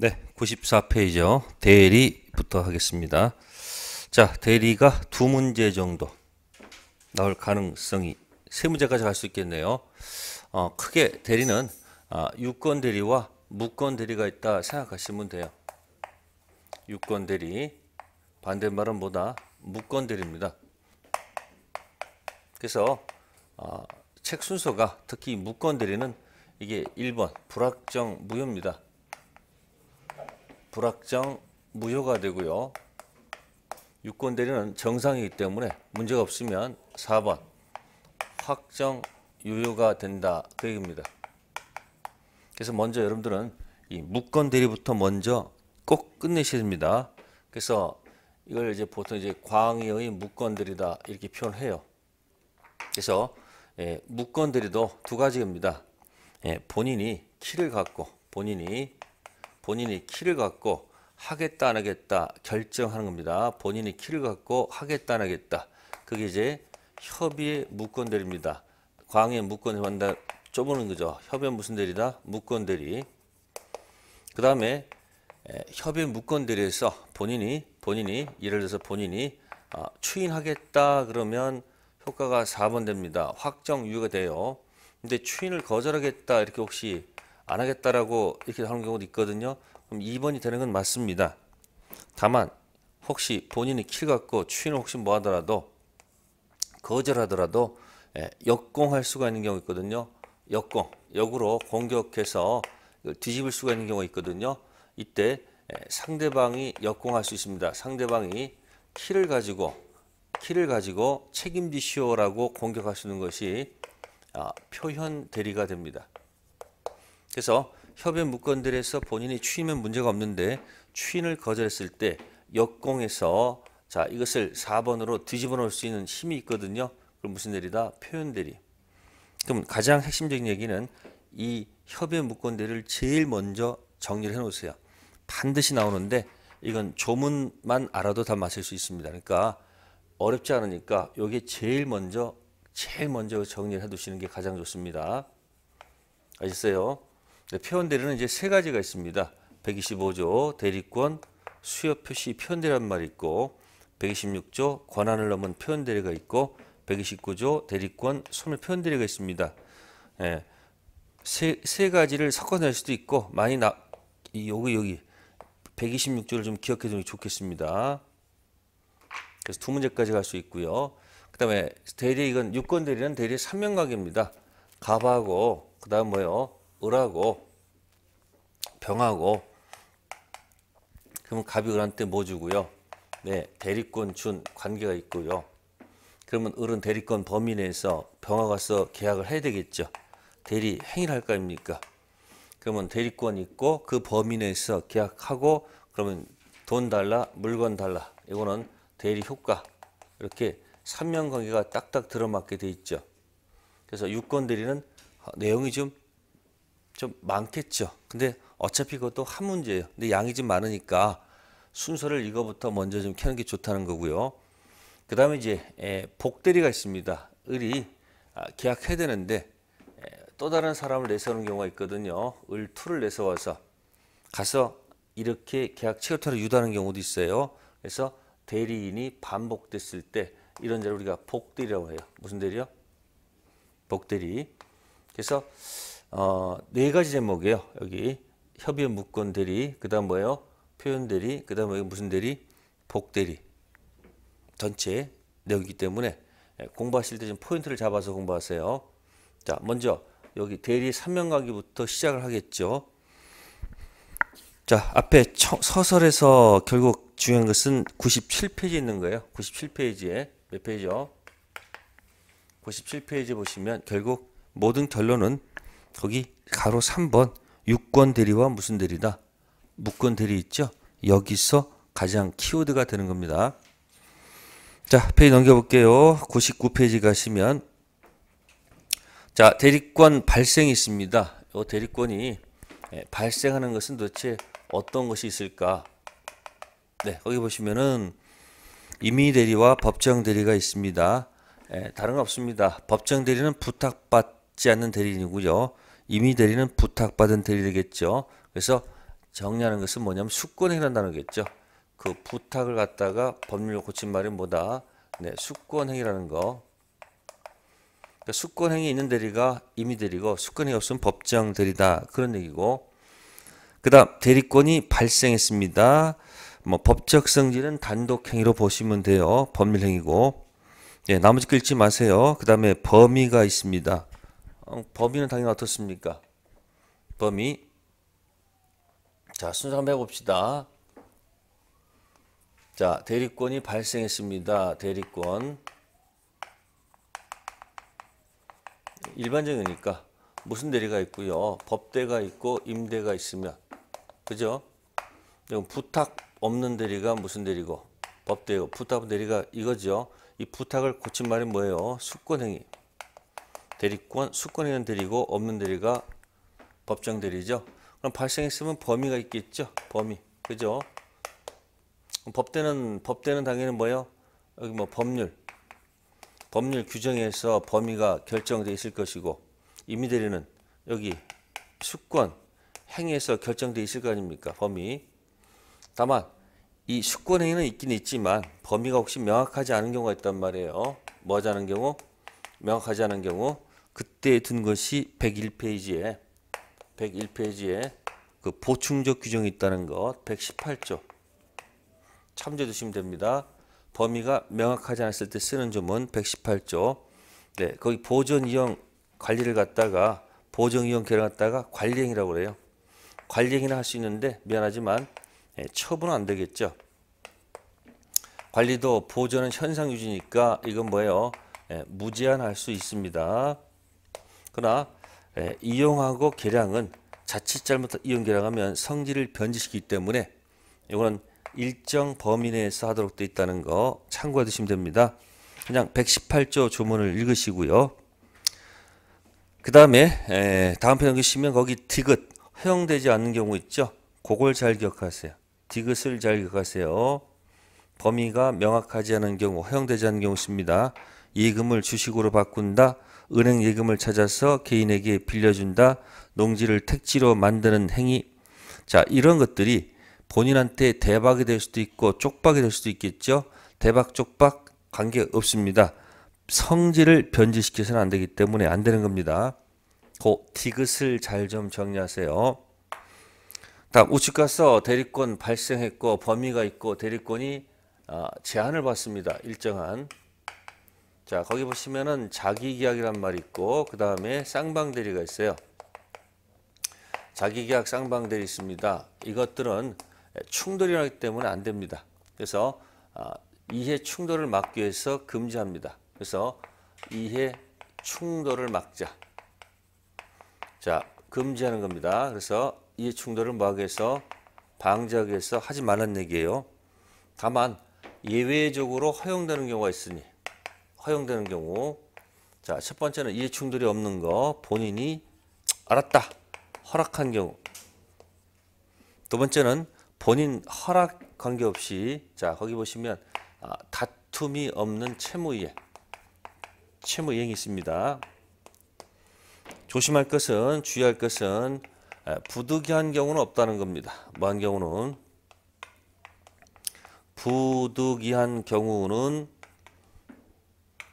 네, 94페이지요. 대리부터 하겠습니다. 자, 대리가 두 문제 정도 나올 가능성이 세 문제까지 갈 수 있겠네요. 크게 대리는 유권 대리와 무권 대리가 있다 생각하시면 돼요. 유권 대리, 반대말은 뭐다? 무권 대리입니다. 그래서 책 순서가 특히 무권 대리는 이게 1번 불확정 무효입니다. 불확정 무효가 되고요. 유권 대리는 정상이기 때문에 문제가 없으면 4번 확정 유효가 된다 그 얘기입니다. 그래서 먼저 여러분들은 이 무권 대리부터 먼저 꼭 끝내셔야 됩니다. 그래서 이걸 이제 보통 이제 광의의 무권 대리다 이렇게 표현해요. 그래서 무권 대리도 두 가지입니다. 본인이 키를 갖고 본인이 키를 갖고 하겠다 안 하겠다 결정하는 겁니다. 본인이 키를 갖고 하겠다 안 하겠다. 그게 이제 협의의 무권 대리입니다. 광의 무권 대리한다 좁은 거죠. 협의 무슨 대리다? 무권 대리. 그 다음에 협의 무권 대리에서 본인이 예를 들어서 본인이 추인하겠다 그러면 효과가 4번 됩니다. 확정 유효가 돼요. 근데 추인을 거절하겠다 이렇게 혹시 안 하겠다라고 이렇게 하는 경우도 있거든요. 그럼 2번이 되는 건 맞습니다. 다만 혹시 본인이 키를 갖고 추인을 혹시 뭐 하더라도 거절하더라도 역공할 수가 있는 경우가 있거든요. 역으로 공격해서 뒤집을 수가 있는 경우가 있거든요. 이때 상대방이 역공할 수 있습니다. 상대방이 키를 가지고 책임지시오라고 공격하시는 것이 표현 대리가 됩니다. 그래서 협의 무권 대리에서 본인이 추인하면 문제가 없는데 추인을 거절했을 때 역공해서 자 이것을 4번으로 뒤집어 놓을 수 있는 힘이 있거든요. 그럼 무슨 대리다? 표현 대리. 그럼 가장 핵심적인 얘기는 이 협의 무권 대리를 제일 먼저 정리를 해 놓으세요. 반드시 나오는데 이건 조문만 알아도 다 맞을 수 있습니다. 그러니까 어렵지 않으니까 이게 제일 먼저 정리를 해 두시는 게 가장 좋습니다. 아셨어요? 네, 표현 대리는 이제 세 가지가 있습니다. 125조 대리권 수요 표시 표현 대리란 말이 있고 126조 권한을 넘은 표현 대리가 있고 129조 대리권 소멸 표현 대리가 있습니다. 세 가지를 섞어낼 수도 있고 많이 여기 126조를 좀 기억해 두는 게 좋겠습니다. 그래서 두 문제까지 갈 수 있고요. 그 다음에 대리 이건 유권 대리는 대리 3명각입니다. 갑하고 그 다음 뭐요? 을하고 병하고 그러면 갑이 을한테 뭐 주고요? 네, 대리권 준 관계가 있고요. 그러면 을은 대리권 범위 내에서 병하고 가서 계약을 해야 되겠죠. 대리 행위를 할 거 아닙니까? 그러면 대리권 있고 그 범위 내에서 계약하고 그러면 돈 달라 물건 달라 이거는 대리 효과 이렇게 3명 관계가 딱딱 들어맞게 돼 있죠. 그래서 유권 대리는 내용이 좀 많겠죠. 근데 어차피 그것도 한 문제예요. 근데 양이 좀 많으니까 순서를 이거부터 먼저 좀 켜는 게 좋다는 거고요. 그 다음에 이제 복대리가 있습니다. 을이 계약해야 되는데 또 다른 사람을 내세우는 경우가 있거든요. 을투를 내세워서 가서 이렇게 계약 취소를 유도하는 경우도 있어요. 그래서 대리인이 반복됐을 때 이런 자를 우리가 복대리라고 해요. 무슨 대리요? 복대리. 그래서 네 가지 제목이에요. 여기 협의 무권 대리, 그 다음 뭐예요? 표현 대리, 그 다음 무슨 대리? 복대리. 전체 내용이기 때문에 공부하실 때 좀 포인트를 잡아서 공부하세요. 자, 먼저 여기 대리 3명가기부터 시작을 하겠죠. 자, 앞에 서설에서 결국 중요한 것은 97페이지에 있는 거예요. 97페이지에 몇 페이지요? 97페이지 보시면 결국 모든 결론은 거기 가로 3번 유권 대리와 무슨 대리다? 무권 대리 있죠? 여기서 가장 키워드가 되는 겁니다. 자, 페이지 넘겨볼게요. 99페이지 가시면 자, 대리권 발생이 있습니다. 이 대리권이 발생하는 것은 도대체 어떤 것이 있을까? 네, 거기 보시면은 임의 대리와 법정 대리가 있습니다. 다른 건 없습니다. 법정 대리는 부탁받지 않는 대리인이고요. 임의 대리는 부탁받은 대리 되겠죠. 그래서 정리하는 것은 뭐냐면 수권행위라는 단어겠죠. 그 부탁을 갖다가 법률로 고친 말이 뭐다? 네, 수권행위라는 거. 그러니까 수권행위 있는 대리가 임의대리고 수권행위 없으면 법정대리다. 그런 얘기고. 그 다음 대리권이 발생했습니다. 뭐 법적 성질은 단독행위로 보시면 돼요. 법률행위고. 예, 나머지 끌지 마세요. 그 다음에 범위가 있습니다. 범위는 당연히 어떻습니까? 범위. 자, 순서 한번 해봅시다. 자, 대리권이 발생했습니다. 대리권. 일반적이니까 무슨 대리가 있고요. 법대가 있고 임대가 있으면. 그죠? 부탁 없는 대리가 무슨 대리고 법대고 부탁 대리가 이거죠. 이 부탁을 고친 말이 뭐예요? 수권행위. 대리권, 수권행위는 대리고 없는 대리가 법정 대리죠. 그럼 발생했으면 범위가 있겠죠. 범위. 그죠? 법대는 당연히 뭐예요? 여기 뭐 법률 규정에서 범위가 결정되어 있을 것이고 임의대리는 여기 수권 행위에서 결정되어 있을 거 아닙니까? 범위. 다만 이 수권행위는 있긴 있지만 범위가 혹시 명확하지 않은 경우가 있단 말이에요. 뭐 하지 않은 경우? 명확하지 않은 경우. 그때 둔 것이 101페이지에 그 보충적 규정이 있다는 것 118조 참조해 두시면 됩니다. 범위가 명확하지 않았을 때 쓰는 점은 118조. 네, 거기 보존 이용 관리를 갖다가 보존 이용 계를 갖다가 관리행위라고 그래요. 관리행위는 할 수 있는데 미안하지만 처분은 안 되겠죠. 관리도 보존은 현상 유지니까 이건 뭐예요? 무제한할 수 있습니다. 그러나 이용하고 계량은 자칫 잘못 이용 계량하면 성질을 변질시키기 때문에 이거는 일정 범위 내에서 하도록 되어 있다는 거 참고해 두시면 됩니다. 그냥 118조 조문을 읽으시고요. 그 다음에 다음 편 읽으시면 거기 디귿 허용되지 않는 경우 있죠. 그걸 잘 기억하세요. 디귿을 잘 기억하세요. 범위가 명확하지 않은 경우 허용되지 않는 경우 있습니다. 예금을 주식으로 바꾼다. 은행 예금을 찾아서 개인에게 빌려준다. 농지를 택지로 만드는 행위. 자, 이런 것들이 본인한테 대박이 될 수도 있고 쪽박이 될 수도 있겠죠. 대박 쪽박 관계없습니다. 성질을 변질시켜서는 안 되기 때문에 안 되는 겁니다. 그 디귿을 잘 좀 정리하세요. 다음 우측 가서 대리권 발생했고 범위가 있고 대리권이 제한을 받습니다. 일정한. 자, 거기 보시면은 자기계약이란 말이 있고 그 다음에 쌍방대리가 있어요. 자기계약 쌍방대리 있습니다. 이것들은 충돌이 나기 때문에 안 됩니다. 그래서 이해 충돌을 막기 위해서 금지합니다. 그래서 이해 충돌을 막자. 자, 금지하는 겁니다. 그래서 이해 충돌을 막기 위해서 방지하기 위해서 하지 말라는 얘기예요. 다만 예외적으로 허용되는 경우가 있으니 허용되는 경우. 자, 첫 번째는 이해 충돌이 없는 거 본인이 알았다 허락한 경우. 두 번째는 본인 허락 관계없이 자 거기 보시면 다툼이 없는 채무이행 채무이행이 있습니다. 조심할 것은 주의할 것은 부득이한 경우는 없다는 겁니다. 뭐한 경우는 부득이한 경우는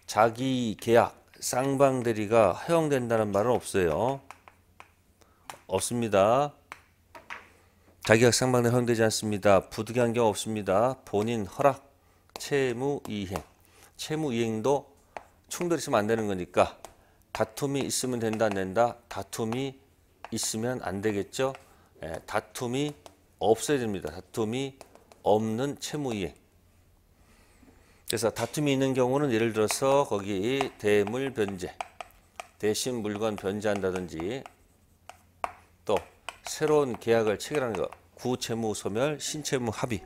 자기 계약 쌍방대리가 허용된다는 말은 없어요. 없습니다. 자기계약 쌍방대리 허용되지 않습니다. 부득이한 경우 없습니다. 본인 허락 채무이행 채무이행도 충돌이 있으면 안 되는 거니까 다툼이 있으면 된다 안 된다. 다툼이 있으면 안 되겠죠. 다툼이 없어야 됩니다. 다툼이 없는 채무이행. 그래서 다툼이 있는 경우는 예를 들어서 거기 대물 변제 대신 물건 변제한다든지 또 새로운 계약을 체결하는 것 구채무 소멸 신채무 합의.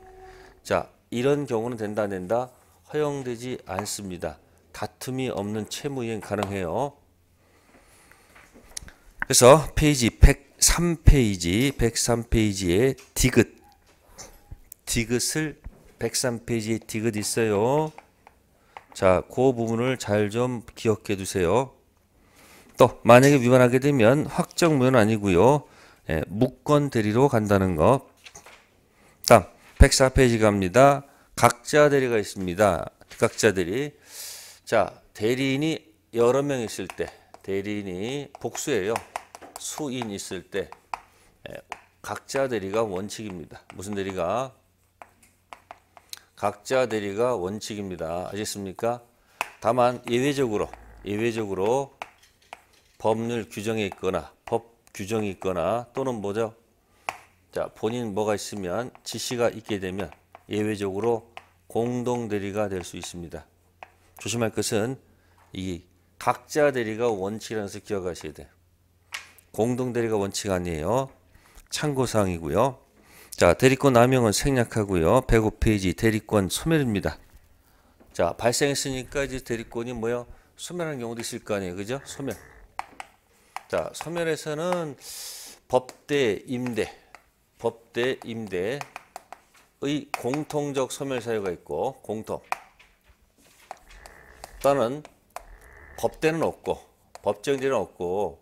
자, 이런 경우는 된다 안 된다. 허용되지 않습니다. 다툼이 없는 채무이행 가능해요. 그래서 페이지 103페이지에 디귿을 103페이지에 디귿 있어요. 자, 그 부분을 잘 좀 기억해 두세요. 또 만약에 위반하게 되면 확정무효는 아니고요. 무권 대리로 간다는 거. 다음 104페이지 갑니다. 각자 대리가 있습니다. 각자 대리. 자, 대리인이 여러 명 있을 때, 대리인이 복수예요. 수인 있을 때 각자 대리가 원칙입니다. 무슨 대리가? 각자 대리가 원칙입니다. 아시겠습니까? 다만 예외적으로 법률 규정에 있거나 법 규정이 있거나 또는 뭐죠? 자, 본인 뭐가 있으면 지시가 있게 되면 예외적으로 공동 대리가 될 수 있습니다. 조심할 것은 이 각자 대리가 원칙이라는 것을 기억하셔야 돼요. 공동 대리가 원칙 아니에요. 참고 사항이고요. 자, 대리권 남용은 생략하고요. 105페이지 대리권 소멸입니다. 자, 발생했으니까 이제 대리권이 뭐요? 소멸하는 경우도 있을 거 아니에요. 그죠? 소멸. 자, 소멸에서는 법대 임대의 공통적 소멸 사유가 있고 공통. 또는 법대는 없고 법정 대리는 없고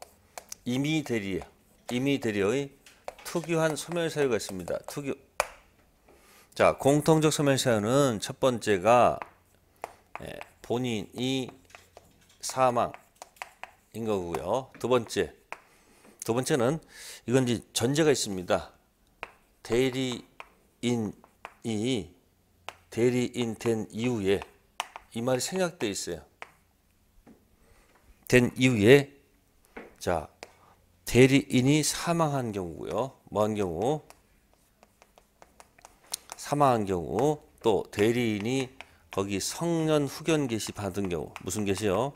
임의 대리의 특유한 소멸 사유가 있습니다. 특유. 자, 공통적 소멸 사유는 첫 번째가 본인이 사망인 거고요. 두 번째는 이건 이제 전제가 있습니다. 대리인 된 이후에 이 말이 생략되어 있어요. 된 이후에 자, 대리인이 사망한 경우고요. 뭐한 경우? 사망한 경우, 또 대리인이 거기 성년 후견 개시 받은 경우. 무슨 개시요?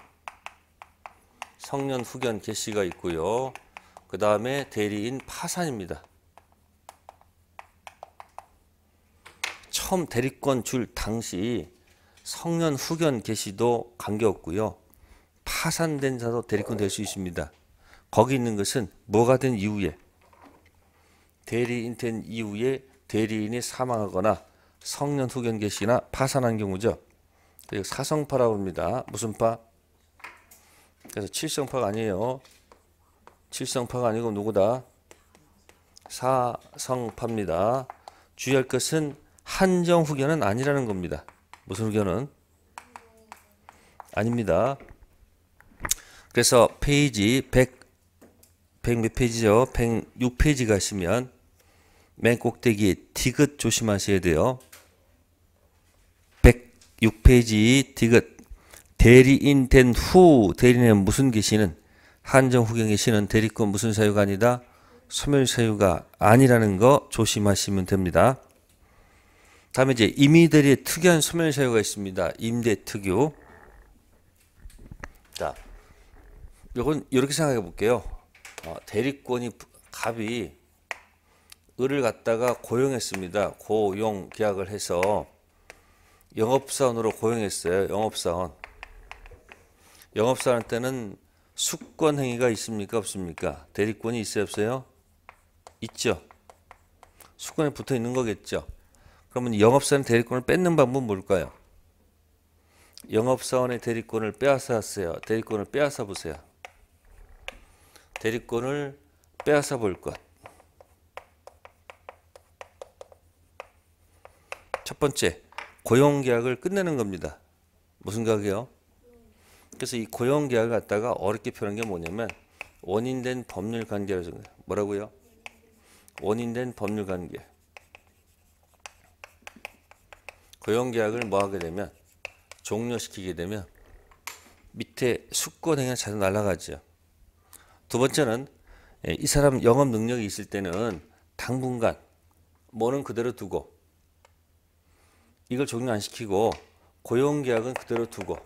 성년 후견 개시가 있고요. 그 다음에 대리인 파산입니다. 처음 대리권 줄 당시 성년 후견 개시도 관계없고요. 파산된 자도 대리권 될 수 있습니다. 거기 있는 것은 뭐가 된 이후에, 대리인 된 이후에 대리인이 사망하거나 성년 후견 개시나 파산한 경우죠. 그리고 사성파라고 합니다. 무슨 파? 그래서 칠성파가 아니에요. 칠성파가 아니고 누구다? 사성파입니다. 주의할 것은 한정 후견은 아니라는 겁니다. 무슨 후견은? 아닙니다. 그래서 페이지 100 몇 페이지죠? 106페이지 가시면 맨 꼭대기에 디귿 조심하셔야 돼요. 106페이지 디귿. 대리인 된 후 대리인은 무슨 개시는 한정 후견 개시는 대리권 무슨 사유가 아니다? 소멸 사유가 아니라는 거 조심하시면 됩니다. 다음에 이제 임의대리의 특이한 소멸 사유가 있습니다. 임대 특유. 자, 이건 이렇게 생각해 볼게요. 대리권이 갑이 을을 갖다가 고용했습니다. 고용 계약을 해서 영업사원으로 고용했어요. 영업사원 때는 수권 행위가 있습니까? 없습니까? 대리권이 있어요? 없어요? 있죠. 수권에 붙어 있는 거겠죠. 그러면 영업사원 대리권을 뺏는 방법은 뭘까요? 영업사원의 대리권을 빼앗았어요. 대리권을 빼앗아 보세요. 대리권을 빼앗아 볼 것. 첫 번째, 고용계약을 끝내는 겁니다. 무슨 계약이요? 그래서 이 고용계약을 갖다가 어렵게 표현한 게 뭐냐면 원인된 법률관계라고 해요. 뭐라고요? 원인된 법률관계. 고용계약을 뭐 하게 되면 종료시키게 되면 밑에 수권행위가 자주 날아가죠. 두 번째는 이 사람 영업 능력이 있을 때는 당분간 뭐는 그대로 두고 이걸 종료 안 시키고 고용계약은 그대로 두고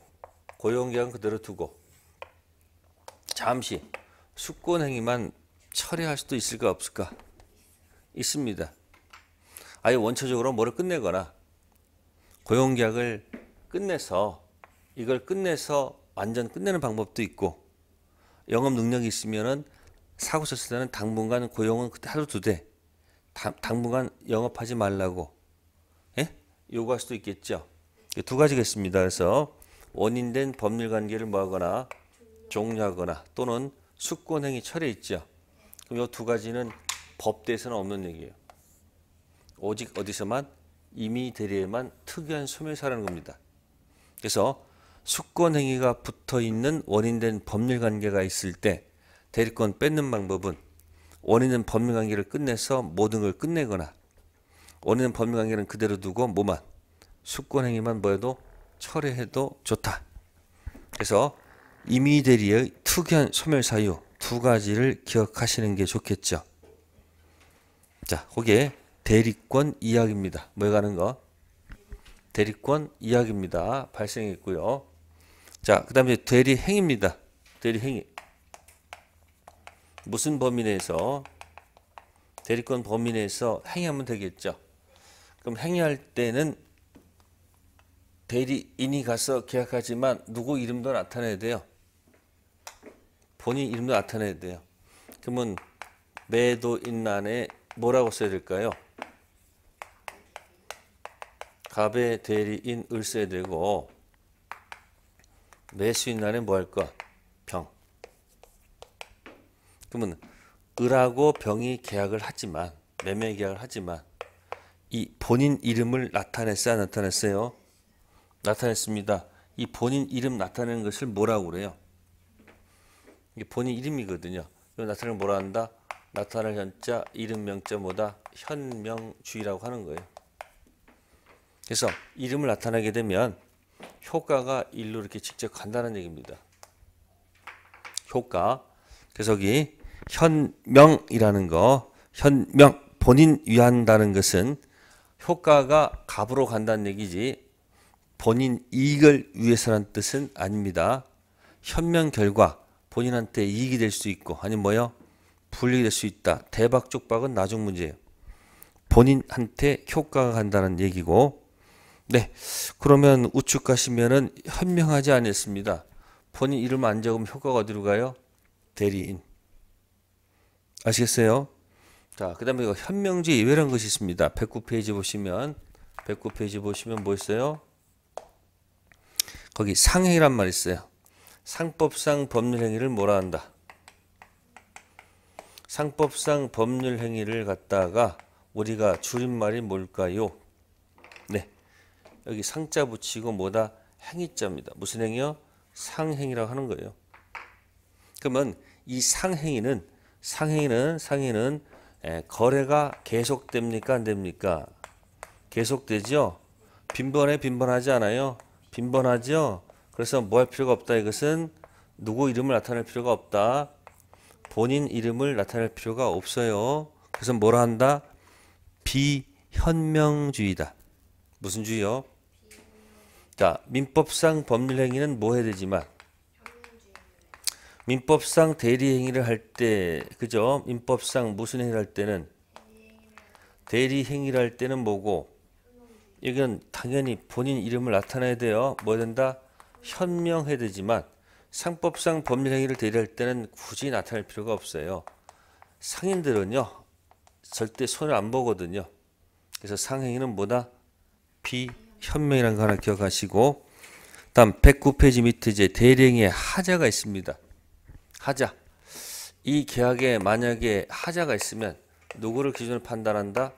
잠시 수권행위만 처리할 수도 있을까 없을까? 있습니다. 아예 원초적으로 뭐를 끝내거나 고용계약을 끝내서 이걸 끝내서 완전 끝내는 방법도 있고 영업 능력이 있으면은 사고 쳤을 때는 당분간 고용은 그때 하루 두되 당분간 영업하지 말라고 요구할 수도 있겠죠. 두 가지가 있습니다. 그래서 원인된 법률관계를 뭐하거나 종료하거나 또는 수권행위 철회 있죠. 그럼 이 두 가지는 법대에서는 없는 얘기예요. 오직 어디서만? 임의 대리에만 특이한 소멸사라는 겁니다. 그래서 수권행위가 붙어있는 원인된 법률관계가 있을 때 대리권 뺏는 방법은 원인된 법률관계를 끝내서 모든 걸 끝내거나 원인된 법률관계는 그대로 두고 뭐만? 수권행위만 뭐해도 철회해도 좋다. 그래서 임의 대리의 특이한 소멸사유 두 가지를 기억하시는 게 좋겠죠. 자, 거기에 대리권 이야기입니다. 뭐에 가는 거? 대리권 이야기입니다. 발생했고요. 자, 그 다음에 대리행위입니다. 대리행위. 무슨 범위 내에서? 대리권 범위 내에서 행위하면 되겠죠. 그럼 행위할 때는 대리인이 가서 계약하지만 누구 이름도 나타내야 돼요. 본인 이름도 나타내야 돼요. 그러면 매도인란에 뭐라고 써야 될까요? 갑의 대리인을 써야 되고 매수인란에 뭐 할까? 병. 그러면 을하고 병이 계약을 하지만 매매 계약을 하지만 이 본인 이름을 나타냈어요? 안 나타냈어요? 나타냈습니다. 이 본인 이름 나타내는 것을 뭐라고 그래요? 이게 본인 이름이거든요. 이거 나타내는 뭐라 한다? 나타낼 현자, 이름 명자 뭐다? 현명주의라고 하는 거예요. 그래서 이름을 나타내게 되면 효과가 일로 이렇게 직접 간다는 얘기입니다. 효과. 그래서 여기 현명이라는 거, 현명, 본인 위한다는 것은 효과가 갑으로 간다는 얘기지 본인 이익을 위해서라는 뜻은 아닙니다. 현명 결과 본인한테 이익이 될 수 있고 아니면 뭐요? 불이익이 될 수 있다. 대박 쪽박은 나중 문제예요. 본인한테 효과가 간다는 얘기고 네, 그러면 우측 가시면은 현명하지 않았습니다. 본인 이름 안 적으면 효과가 어디로 가요? 대리인. 아시겠어요? 자, 그 다음에 이거 현명주의 예외라는 것이 있습니다. 109페이지 보시면 109페이지 보시면 뭐 있어요? 거기 상행이란 말 있어요. 상법상 법률행위를 뭐라 한다? 상법상 법률행위를 갖다가 우리가 줄임말이 뭘까요? 네, 여기 상자 붙이고 뭐다? 행위자입니다. 무슨 행위요? 상행이라고 하는 거예요. 그러면 이 상행위는 거래가 계속됩니까? 안 됩니까? 계속되죠? 빈번하지 않아요? 빈번하죠? 그래서 뭐 할 필요가 없다. 이것은 누구 이름을 나타낼 필요가 없다. 본인 이름을 나타낼 필요가 없어요. 그래서 뭐라 한다? 비현명주의다. 무슨 주의요? 자, 민법상 법률행위는 뭐 해야 되지만 민법상 대리행위를 할 때, 그죠? 민법상 무슨 행위를 할 때는 대리행위를 할 때는 뭐고 이건 당연히 본인 이름을 나타내야 돼요. 뭐 해야 된다? 현명해야 되지만 상법상 법률행위를 대리할 때는 굳이 나타낼 필요가 없어요. 상인들은요 절대 손을 안 보거든요. 그래서 상행위는 뭐다? 비현명이라는 거 하나 기억하시고 다음 109페이지 밑에 이제 대리행위의 하자가 있습니다. 하자. 이 계약에 만약에 하자가 있으면 누구를 기준으로 판단한다?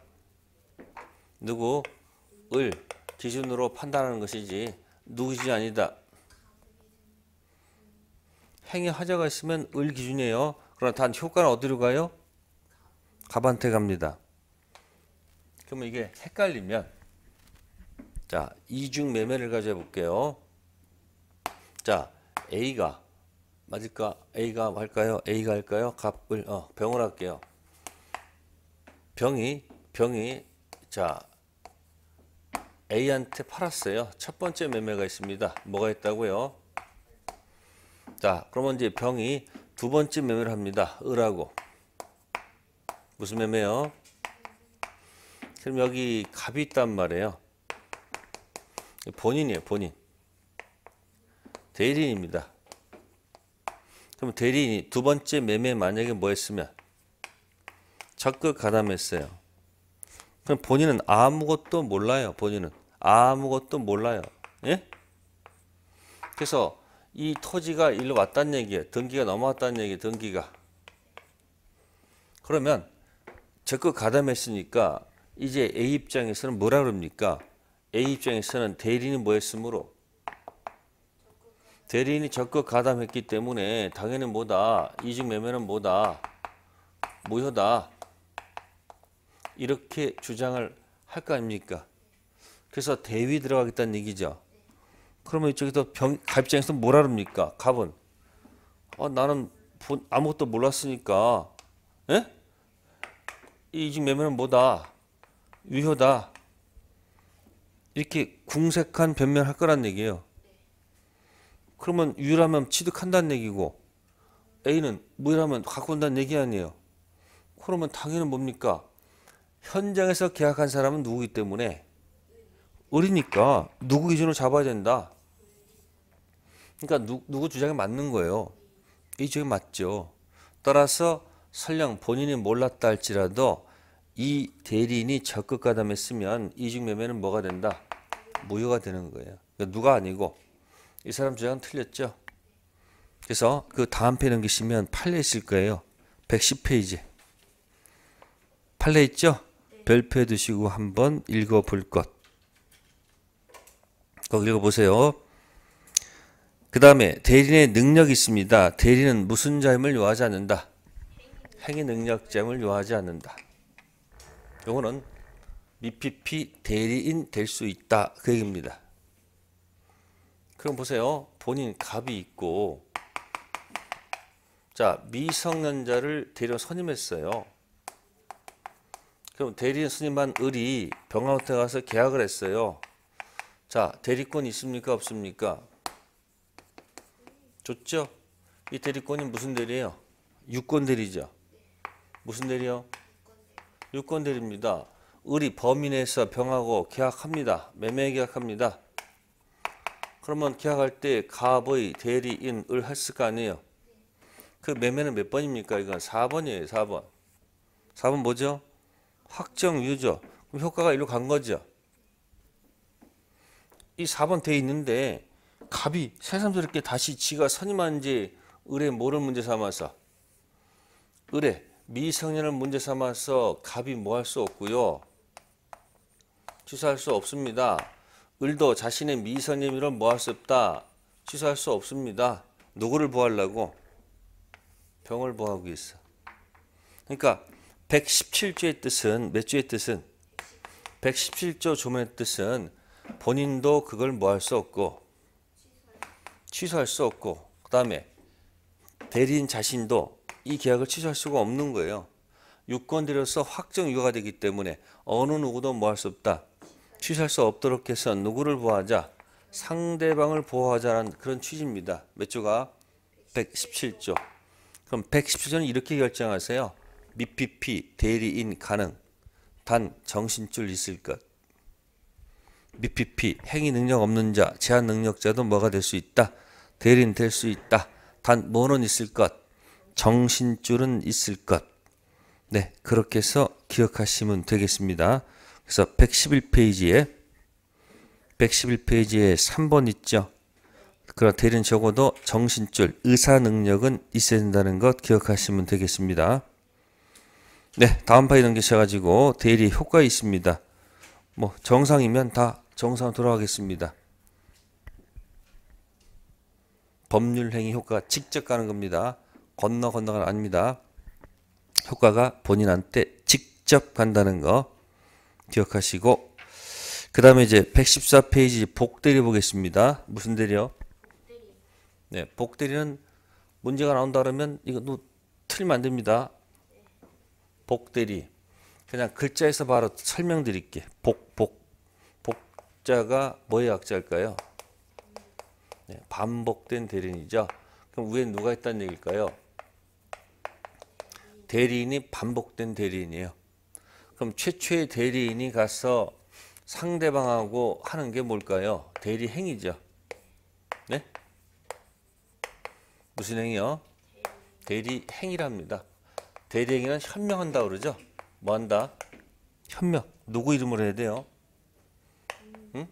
누구를 기준으로 판단하는 것이지 누구 기준이 아니다. 행위 하자가 있으면 을 기준이에요. 그러나 단 효과는 어디로 가요? 갑한테 갑니다. 그러면 이게 헷갈리면 자, 이중 매매를 가져와 볼게요. 자, A가 맞을까? A가 할까요? A가 할까요? 갑을 병을 할게요. 병이 자 A한테 팔았어요. 첫 번째 매매가 있습니다. 뭐가 있다고요? 자, 그러면 이제 병이 두 번째 매매를 합니다. 을하고 무슨 매매요? 그럼 여기 갑이 있단 말이에요. 본인이에요, 본인. 대리인입니다. 그럼 대리인이 두 번째 매매 만약에 뭐 했으면 적극 가담했어요. 그럼 본인은 아무것도 몰라요. 본인은 아무것도 몰라요. 예? 그래서 이 토지가 일로 왔다는 얘기예요. 등기가 넘어왔다는 얘기예요. 등기가. 그러면 적극 가담했으니까 이제 A 입장에서는 뭐라 그럽니까? A 입장에서는 대리인이 뭐 했으므로? 대리인이 적극 가담했기 때문에 당연히 뭐다? 이중 매매는 뭐다? 무효다. 이렇게 주장을 할 거 아닙니까? 그래서 대위 들어가겠다는 얘기죠. 그러면 이쪽에서 갑입장에서 뭐라 그럽니까? 갑은 나는 아무것도 몰랐으니까 에? 이중 매매는 뭐다? 유효다. 이렇게 궁색한 변명할 거란 얘기예요. 그러면 유효하면 취득한다는 얘기고 A는 무효하면 갖고 온다는 얘기 아니에요. 그러면 당연히 뭡니까? 현장에서 계약한 사람은 누구기 때문에 을이니까 누구 기준으로 잡아야 된다. 그러니까 누구 주장이 맞는 거예요. 이 주장이 맞죠. 따라서 설령 본인이 몰랐다 할지라도 이 대리인이 적극 가담했으면 이중 매매는 뭐가 된다? 무효가 되는 거예요. 그러니까 누가 아니고 이 사람 주장은 틀렸죠. 그래서 그 다음 페이지 넘기시면 판례 있을 거예요. 110페이지. 판례 있죠? 별표해 두시고 한번 읽어볼 것. 거기 읽어보세요. 그 다음에 대리인의 능력이 있습니다. 대리인은 무슨 자임을 요하지 않는다? 행위 능력자임을 요하지 않는다. 요거는 미피피 대리인 될 수 있다. 그 얘기입니다. 그럼 보세요. 본인 갑이 있고 자 미성년자를 대리인 선임했어요. 그럼 대리인 선임한 을이 병원에 가서 계약을 했어요. 자 대리권 있습니까 없습니까? 좋죠? 이 대리권이 무슨 대리예요? 유권 대리죠. 무슨 대리요? 유권 대리입니다. 을이 범인에서 병하고 계약합니다. 매매 계약합니다. 그러면 계약할 때 갑의 대리인 을 했을 거 아니에요? 그 매매는 몇 번입니까? 이건 4번이에요. 4번. 4번 뭐죠? 확정 유효죠. 그럼 효과가 일로 간 거죠. 이 4번 돼 있는데 갑이 새삼스럽게 다시 지가 선임한지 을의 뭐를 문제 삼아서 을의 미성년을 문제 삼아서 갑이 뭐 할 수 없고요. 취소할 수 없습니다. 을도 자신의 미성년을 뭐 할 수 없다. 취소할 수 없습니다. 누구를 보호하려고? 병을 보호하고 있어. 그러니까 117조의 뜻은 몇 조의 뜻은? 117조 조문의 뜻은 본인도 그걸 뭐 할 수 없고 취소할 수 없고 그 다음에 대리인 자신도 이 계약을 취소할 수가 없는 거예요. 유권대리로서 확정 유효가 되기 때문에 어느 누구도 뭐 할 수 없다. 취소할 수 없도록 해서 누구를 보호하자? 상대방을 보호하자는 그런 취지입니다. 몇 조가? 117조. 그럼 117조는 이렇게 결정하세요. 미피피 대리인 가능. 단 정신줄 있을 것. 미피피 행위 능력 없는 자, 제한 능력자도 뭐가 될 수 있다. 대리인 될 수 있다. 단 뭐는 있을 것. 정신줄은 있을 것. 네, 그렇게 해서 기억하시면 되겠습니다. 그래서 111페이지에 3번 있죠. 그런 대리인 적어도 정신줄, 의사 능력은 있어야 된다는 것 기억하시면 되겠습니다. 네, 다음 파일 넘기셔가지고 대리 효과 있습니다. 뭐 정상이면 다 정상으로 돌아가겠습니다. 법률 행위 효과가 직접 가는 겁니다. 건너가 아닙니다. 효과가 본인한테 직접 간다는 거 기억하시고 그 다음에 이제 114페이지 복대리 보겠습니다. 무슨 대리요? 네, 복대리는 문제가 나온다 그러면 이거 틀리면 안 됩니다. 복대리 그냥 글자에서 바로 설명드릴게. 복자가 뭐의 약자일까요? 네, 반복된 대리인이죠. 그럼 위에 누가 있다는 얘기일까요? 대리인이 반복된 대리인이에요. 그럼 최초의 대리인이 가서 상대방하고 하는 게 뭘까요? 대리 행위죠. 네? 무슨 행위요? 대리 행위랍니다. 대리 행위는 현명한다 그러죠. 뭐 한다? 현명. 누구 이름으로 해야 돼요? 응?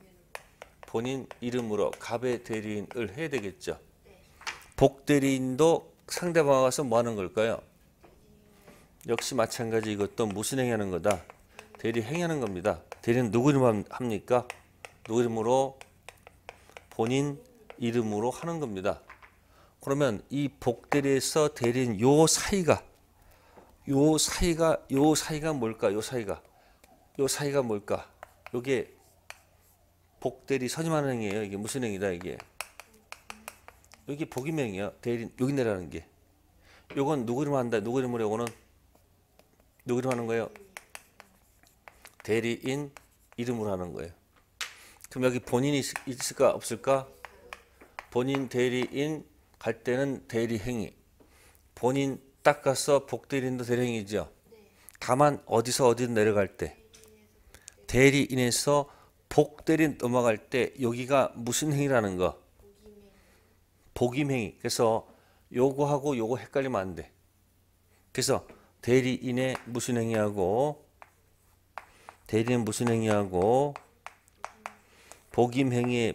본인 이름으로 갑의 대리인을 해야 되겠죠. 복 대리인도 상대방하고 가서 뭐 하는 걸까요? 역시 마찬가지 이것도 무슨 행위하는 거다? 대리 행위하는 겁니다. 대리는 누구 이름으로 합니까? 누구 이름으로? 본인 이름으로 하는 겁니다. 그러면 이 복대리에서 대리인 요 사이가 뭘까? 요 사이가 뭘까? 요게 복대리 선임하는 행위예요. 이게 무슨 행위다 이게? 여기 복임행위야. 대리인 여기 내라는 게. 요건 누구 이름으로 한다? 누구 이름으로 요거는 누구 이름 하는 거예요? 대리인 이름으로 하는 거예요. 그럼 여기 본인이 있을까 없을까? 본인 대리인 갈 때는 대리행위. 본인 딱 가서 복대리인도 대리행위죠. 다만 어디서 어디로 내려갈 때 대리인에서 복대리인 넘어갈 때 여기가 무슨 행위라는 거? 복임행위. 그래서 요거하고 요거 헷갈리면 안 돼. 그래서 대리인의 무슨 행위하고 대리인 무슨 행위하고 복임행위에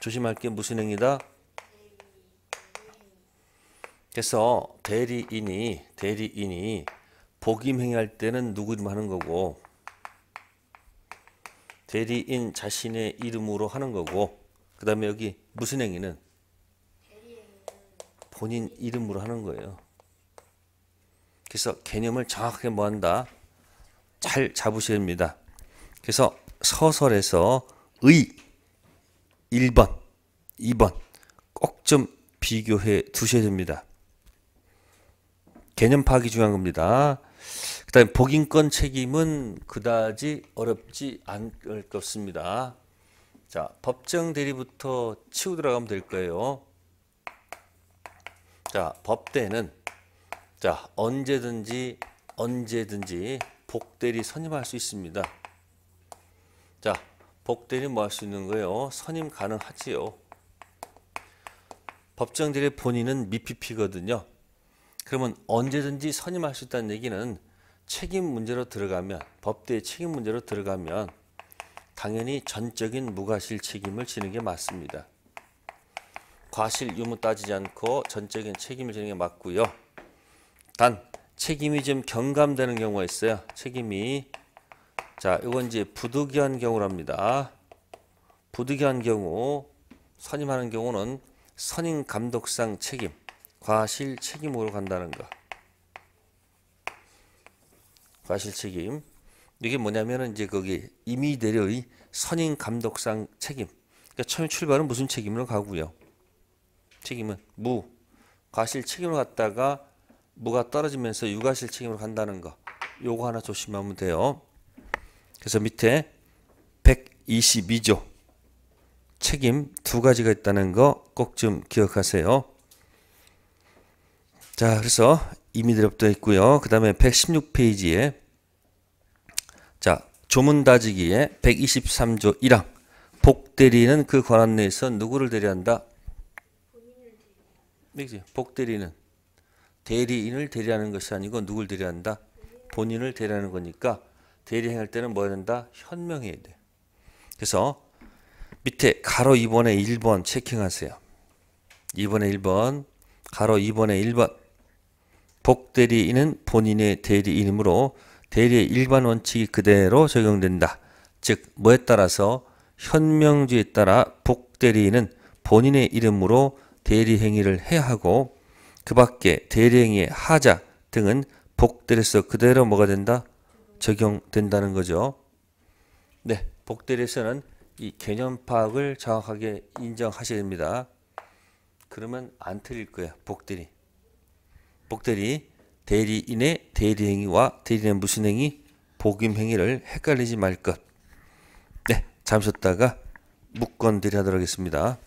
조심할 게 무슨 행위다? 그래서 대리인이 복임행위 할 때는 누구 이름 하는 거고 대리인 자신의 이름으로 하는 거고 그 다음에 여기 무슨 행위는 본인 이름으로 하는 거예요. 그래서 개념을 정확하게 뭐 한다? 잘 잡으셔야 됩니다. 그래서 서설에서 의 1번, 2번 꼭 좀 비교해 두셔야 됩니다. 개념 파악이 중요한 겁니다. 그 다음에 복인권 책임은 그다지 어렵지 않을 것입니다. 자, 법정 대리부터 치고 들어가면 될 거예요. 자, 법대는 자, 언제든지 복대리 선임할 수 있습니다. 자, 복대리 뭐 할 수 있는 거예요? 선임 가능하지요. 법정 대리 본인은 미피피거든요. 그러면 언제든지 선임할 수 있다는 얘기는 책임 문제로 들어가면 법대의 책임 문제로 들어가면 당연히 전적인 무과실 책임을 지는 게 맞습니다. 과실 유무 따지지 않고 전적인 책임을 지는 게 맞고요. 단 책임이 좀 경감되는 경우가 있어요. 책임이 자, 이건 이제 부득이한 경우랍니다. 부득이한 경우 선임하는 경우는 선임 감독상 책임, 과실 책임으로 간다는 거. 과실 책임. 이게 뭐냐면은 이제 거기 임의대리의 선임 감독상 책임. 그러니까 처음 출발은 무슨 책임으로 가고요. 책임은 무, 과실 책임으로 갔다가 무가 떨어지면서 유과실 책임으로 간다는 거. 요거 하나 조심하면 돼요. 그래서 밑에 122조 책임 두 가지가 있다는 거 꼭 좀 기억하세요. 자, 그래서 임의대리법도 있고요. 그 다음에 116페이지에 자, 조문 다지기에 123조 1항 복대리는 그 권한 내에서 누구를 대리한다? 복대리는 대리인을 대리하는 것이 아니고 누굴 대리한다? 본인을 대리하는 거니까 대리행할 때는 뭐 해야 된다? 현명해야 돼. 그래서 밑에 가로 2번에 1번 체킹하세요. 2번에 1번, 가로 2번에 1번. 복대리인은 본인의 대리인이므로 대리의 일반 원칙이 그대로 적용된다. 즉 뭐에 따라서 현명주의에 따라 복대리인은 본인의 이름으로 대리행위를 해야 하고 그 밖에 대리행위의 하자 등은 복대리에서 그대로 뭐가 된다? 적용된다는 거죠. 네, 복대리에서는 이 개념 파악을 정확하게 인정하셔야 됩니다. 그러면 안 틀릴 거야. 복대리. 대리인의 대리행위와 대리인의 무슨 행위? 복임행위를 헷갈리지 말 것. 네, 잠시 쉬었다가 묵건 대리하도록 하겠습니다.